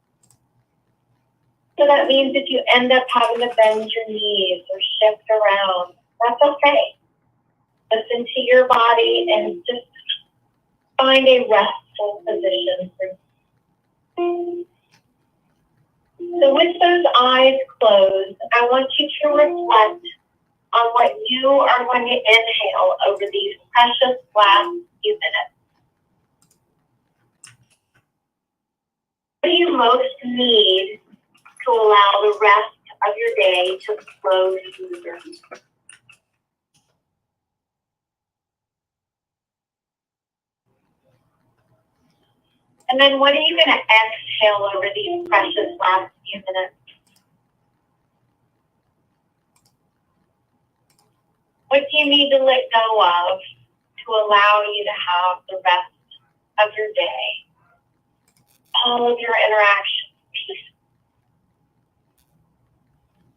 So that means if you end up having to bend your knees or shift around, that's okay. Listen to your body and just find a restful position for you. So with those eyes closed, I want you to reflect on what you are going to inhale over these precious last few minutes. What do you most need to allow the rest of your day to flow smoother? And then what are you going to exhale over these precious last few minutes? What do you need to let go of to allow you to have the rest of your day, all of your interactions, peace?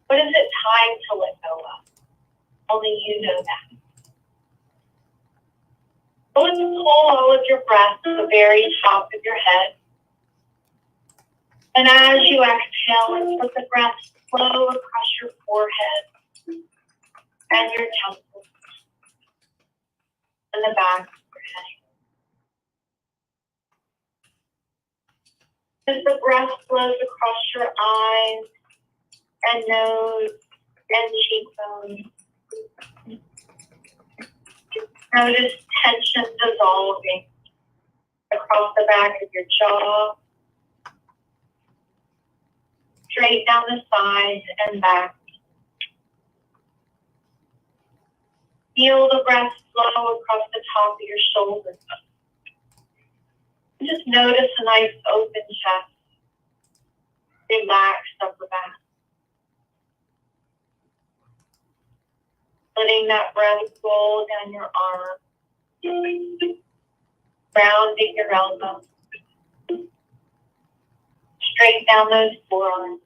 What is it time to let go of? Only you know that. So let's pull all of your breath to the very top of your head. And as you exhale, let's let the breath flow across your forehead and your temples and the back of your head. As the breath flows across your eyes and nose and cheekbones, notice tension dissolving across the back of your jaw, straight down the sides and back. Feel the breath flow across the top of your shoulders. Just notice a nice open chest, relaxed upper back. Letting that breath roll down your arm, rounding your elbow, straight down those forearms,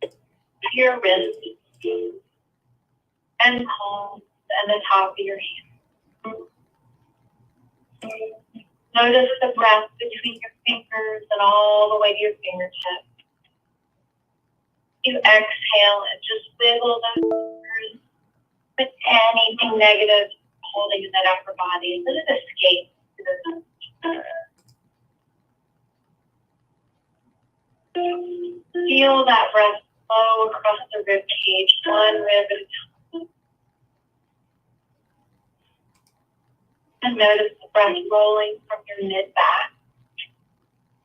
to your wrists and palms and the top of your hands. Notice the breath between your fingers and all the way to your fingertips. You exhale and just wiggle those fingers with anything negative holding in that upper body. Let it escape. Feel that breath flow across the rib cage, one rib at a time. And notice the breath rolling from your mid back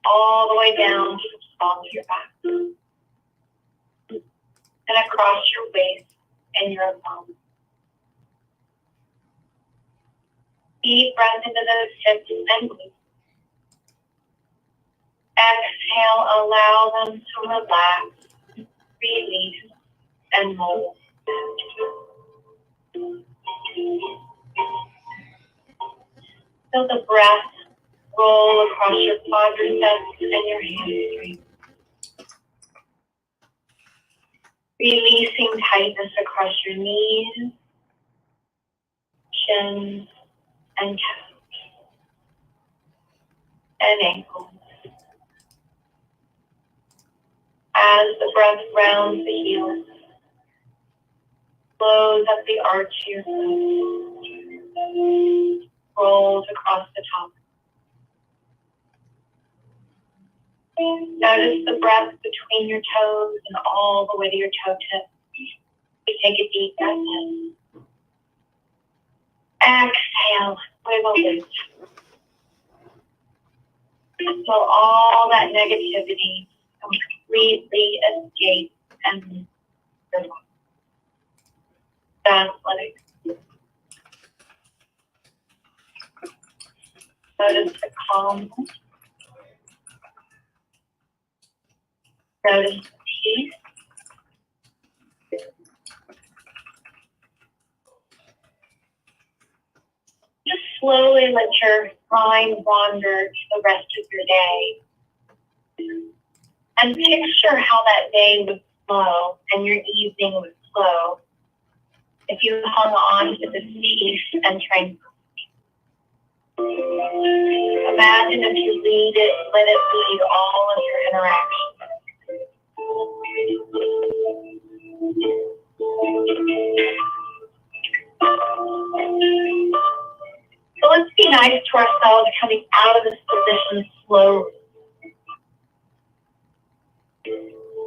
all the way down to the small of your back. And across your waist and your abdomen. Deep breath into those hips and glutes. Exhale, allow them to relax, release, and mold. Feel the breath roll across your quadriceps and your hamstrings. Releasing tightness across your knees, shins, and calves, and ankles. As the breath rounds the heels, flows up the arch of your foot, rolls across the top. Notice the breath between your toes and all the way to your toe tips. You take a deep breath in. Exhale, wiggle loose. Until all that negativity completely escapes and leaves your body. Just let it go. Notice the calmness. Notice the peace. Just slowly let your mind wander to the rest of your day. And picture how that day would flow and your evening would flow if you hung on to this peace and tranquility. Imagine if you let it lead all of your interactions. So let's be nice to ourselves coming out of this position slowly.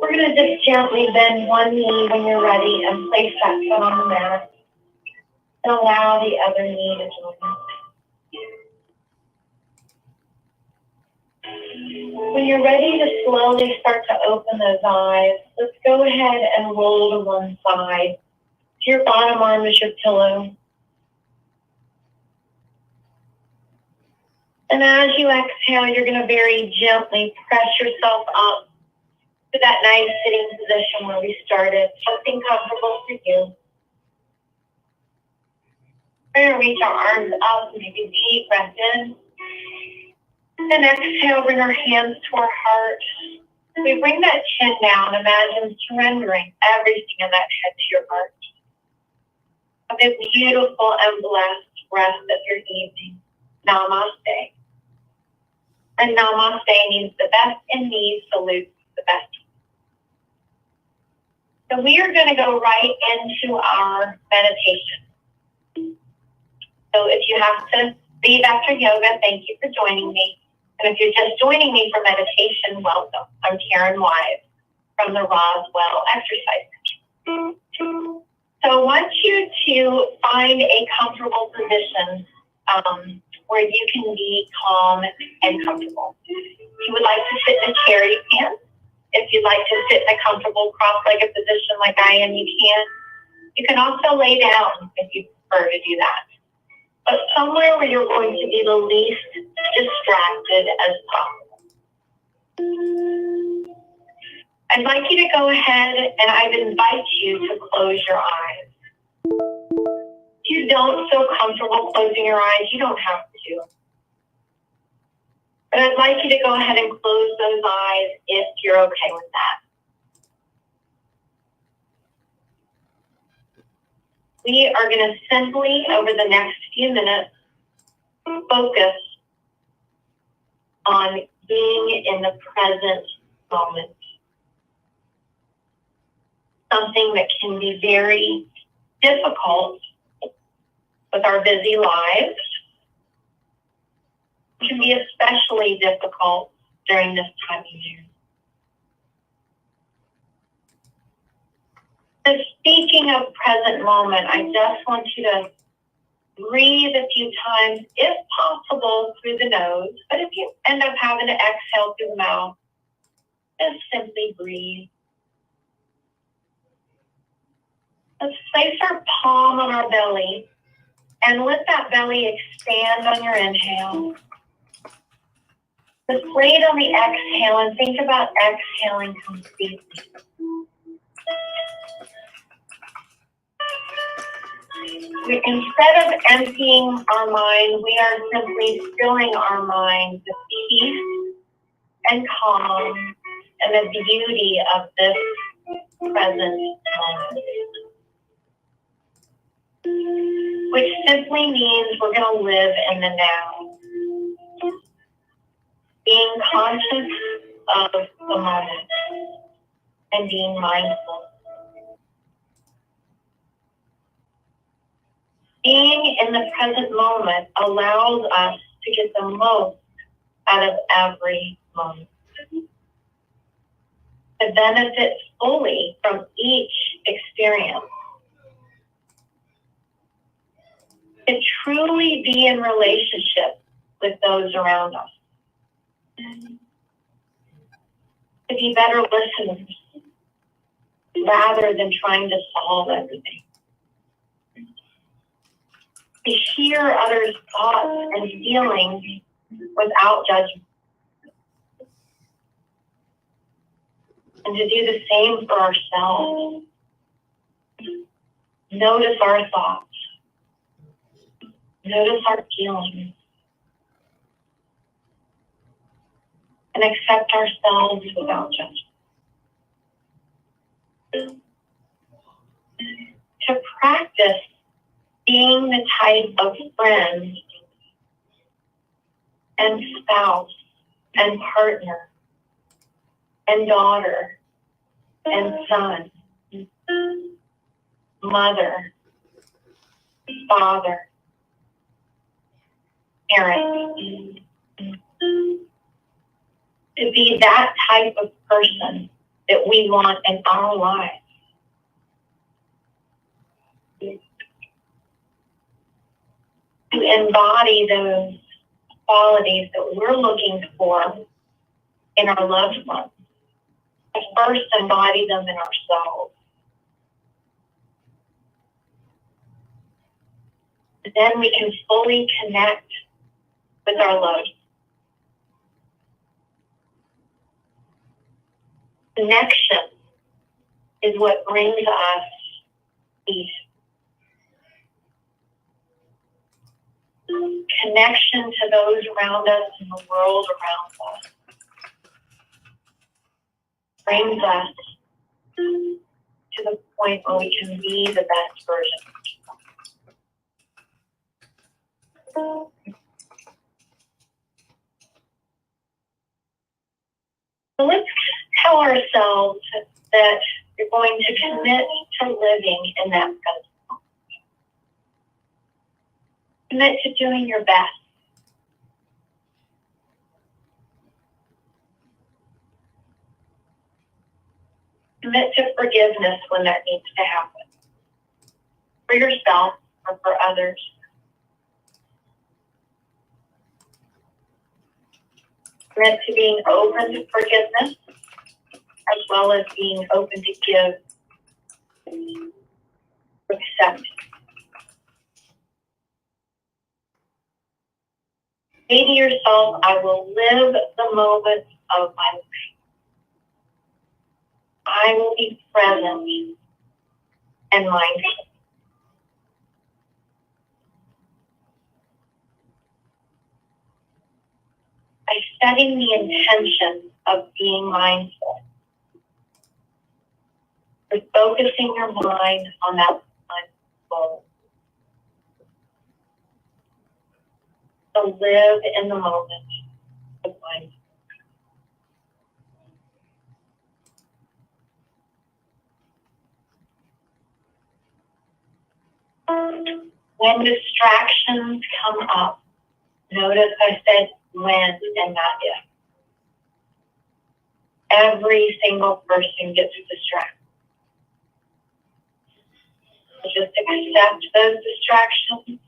We're going to just gently bend one knee when you're ready and place that foot on the mat. And allow the other knee to join us. When you're ready to slowly start to open those eyes, let's go ahead and roll to one side. Your bottom arm is your pillow. And as you exhale, you're going to very gently press yourself up to that nice sitting position where we started. Something comfortable for you. We're going to reach our arms up, take a deep breath in. And exhale, bring our hands to our heart. We bring that chin down, imagine surrendering everything in that head to your heart. Have a beautiful and blessed rest of your evening. Namaste. And namaste means the best in me salutes the best. So we are going to go right into our meditation. So if you have to leave after yoga, thank you for joining me. And if you're just joining me for meditation, welcome. I'm Karen Wise from the Roswell Exercise Center. So I want you to find a comfortable position where you can be calm and comfortable. If you would like to sit in a chair, you can. If you'd like to sit in a comfortable cross-legged position like I am, you can. You can also lay down if you prefer to do that. But somewhere where you're going to be the least distracted as possible. I'd like you to go ahead and I'd invite you to close your eyes. If you don't feel comfortable closing your eyes, you don't have to. But I'd like you to go ahead and close those eyes if you're okay with that. We are going to simply, over the next few minutes, focus on being in the present moment. Something that can be very difficult with our busy lives. It can be especially difficult during this time of year. So speaking of present moment, I just want you to breathe a few times, if possible, through the nose. But if you end up having to exhale through the mouth, just simply breathe. Let's place our palm on our belly and let that belly expand on your inhale. Just lay it on the exhale and think about exhaling completely. Instead of emptying our mind, we are simply filling our mind with peace and calm and the beauty of this present moment. Which simply means we're going to live in the now. Being conscious of the moment and being mindful. Being in the present moment allows us to get the most out of every moment. To benefit fully from each experience. To truly be in relationship with those around us. To be better listeners rather than trying to solve everything. To hear others' thoughts and feelings without judgment. And to do the same for ourselves. Notice our thoughts. Notice our feelings. And accept ourselves without judgment. To practice being the type of friend and spouse and partner and daughter and son, mother, father, parent. To be that type of person that we want in our lives. To embody those qualities that we're looking for in our loved ones. To first embody them in ourselves. And then we can fully connect with our loved. Connection is what brings us peace. Connection to those around us and the world around us brings us to the point where we can be the best version of ourselves. So let's tell ourselves that we're going to commit to living in that present moment. Commit to doing your best. Commit to forgiveness when that needs to happen. For yourself or for others. Commit to being open to forgiveness as well as being open to give, to accept. Say to yourself, I will live the moment of my life. I will be present and mindful. By setting the intention of being mindful, by focusing your mind on that goal. To live in the moment of mindfulness. When distractions come up, notice I said when and not if. Every single person gets distracted. So just accept those distractions.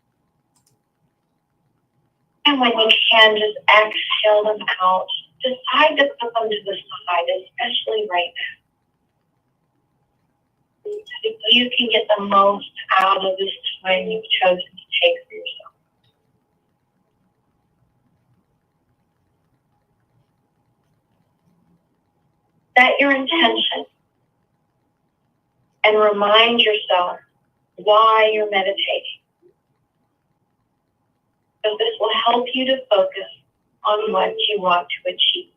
And when you can, just exhale them out. Decide to put them to the side, especially right now. So you can get the most out of this time you've chosen to take for yourself. Set your intention and remind yourself why you're meditating. So this will help you to focus on what you want to achieve.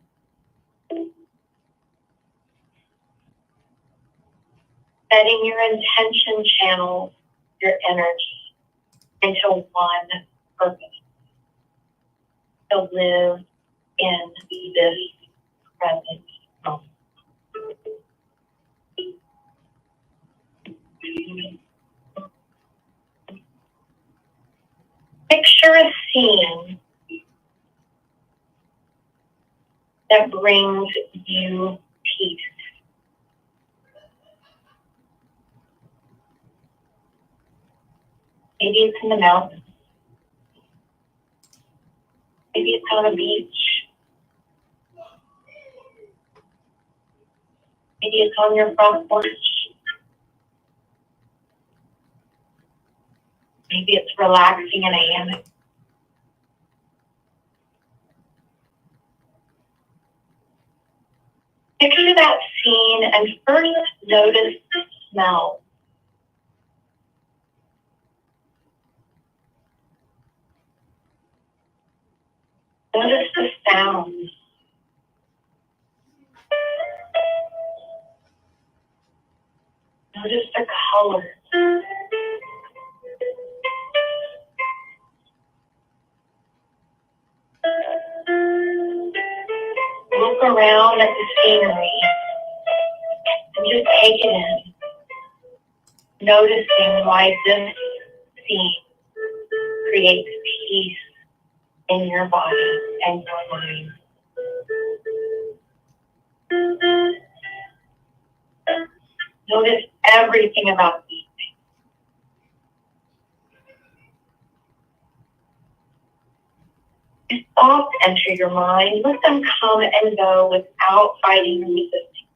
Setting your intention channels your energy into one purpose. To live in this present moment. Picture a scene that brings you peace. Maybe it's in the mountains. Maybe it's on a beach. Maybe it's on your front porch. Maybe it's relaxing in a hammock. Picture that scene and first notice the smell. Notice the sounds. Notice the colors. Look around at the scenery and just take it in. Noticing why this scene creates peace in your body and your mind. Notice everything about these things. Thoughts enter your mind. Let them come and go without fighting and resisting.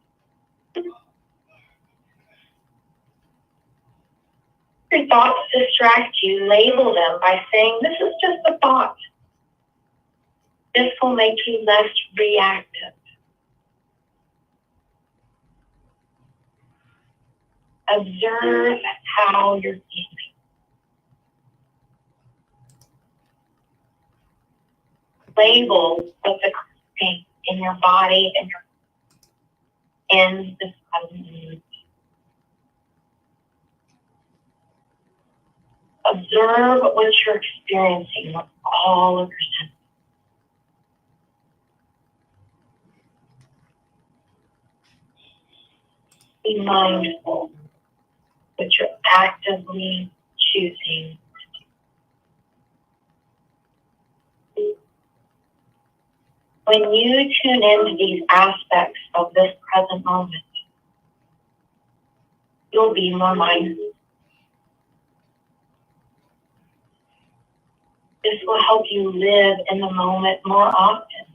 If your thoughts distract you, label them by saying, this is just a thought. This will make you less reactive. Observe how you're feeling. Label what's occurring in your body and in this present moment. Observe what you're experiencing with all of your senses. Be mindful that you're actively choosing. When you tune into these aspects of this present moment, you'll be more mindful. This will help you live in the moment more often.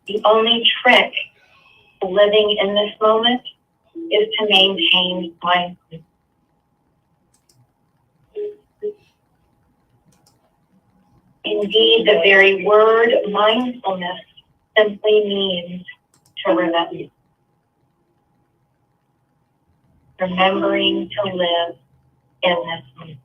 The only trick to living in this moment is to maintain mindfulness. Indeed, the very word mindfulness simply means to remember. Remembering to live in this moment.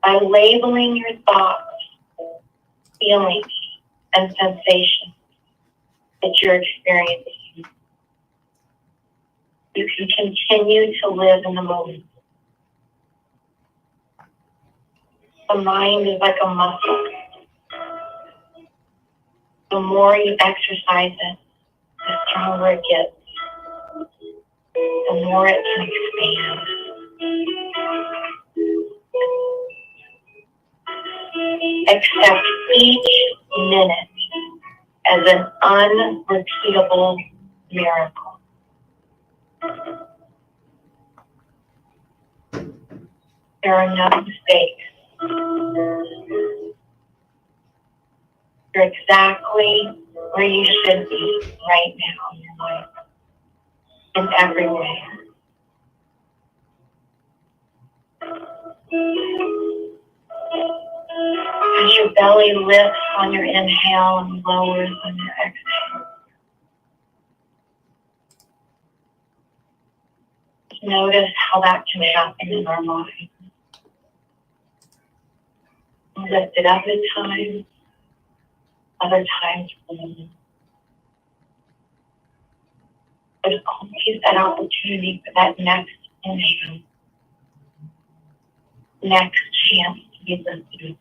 By labeling your thoughts, feelings, and sensations that you're experiencing, you can continue to live in the moment. The mind is like a muscle. The more you exercise it, the stronger it gets. The more it can expand. Accept each minute as an unrepeatable miracle. There are no mistakes. You're exactly where you should be right now in your life, in every way. As your belly lifts on your inhale and lowers on your exhale, notice how that can happen in our mind. Lift it up at times, other times below. There's always that opportunity for that next inhale, next chance to be lifted up.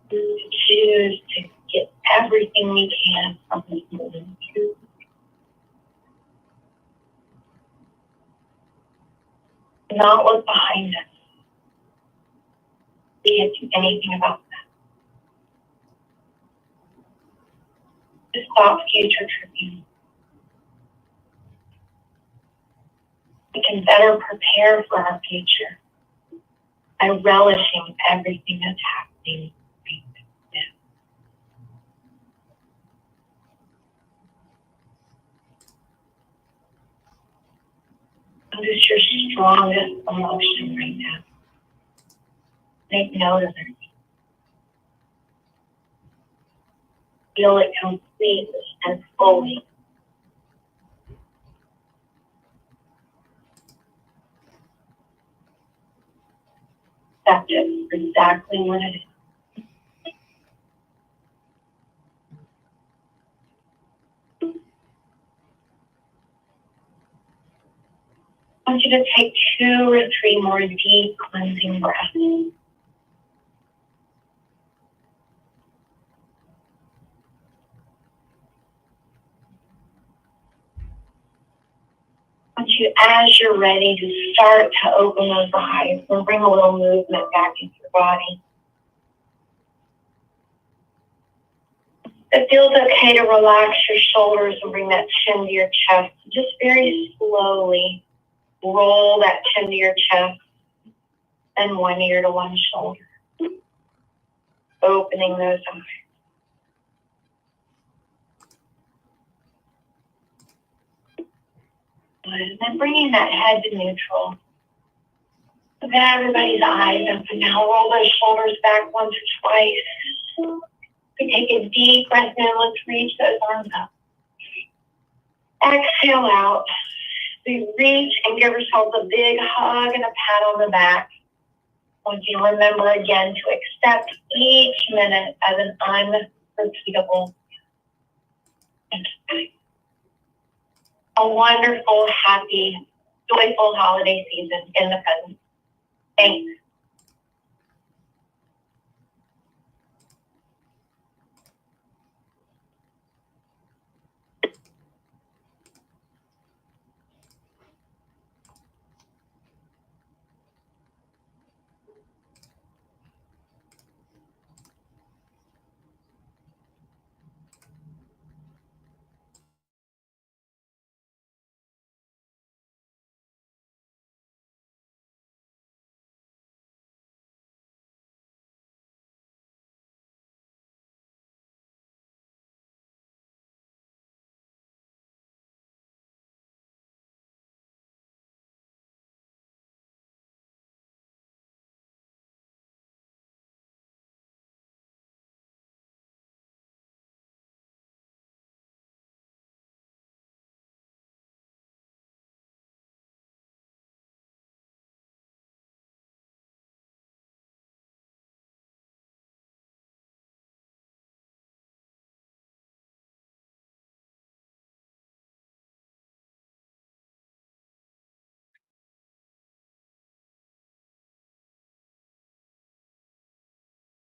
To choose to get everything we can from this moment. Not look behind us. We can't do anything about that. To stop future tripping. We can better prepare for our future by relishing everything that's happening right now. Notice your strongest emotion right now. Make note of it. Feel it completely and fully. Accept it for exactly what it is. I want you to take 2 or 3 more deep cleansing breaths. I want you, as you're ready, to start to open those eyes and bring a little movement back into your body. It feels okay to relax your shoulders and bring that chin to your chest. Just very slowly roll that chin to your chest and one ear to one shoulder. Opening those eyes. And then bringing that head to neutral. Look at everybody's eyes open now. Roll those shoulders back once or twice. We take a deep breath in. Let's reach those arms up. Exhale out. We reach and give ourselves a big hug and a pat on the back. I want you to remember again to accept each minute as an unrepeatable time. A wonderful, happy, joyful holiday season in the present. Thanks.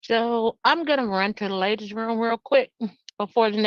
So I'm gonna run to the ladies' room real quick before the next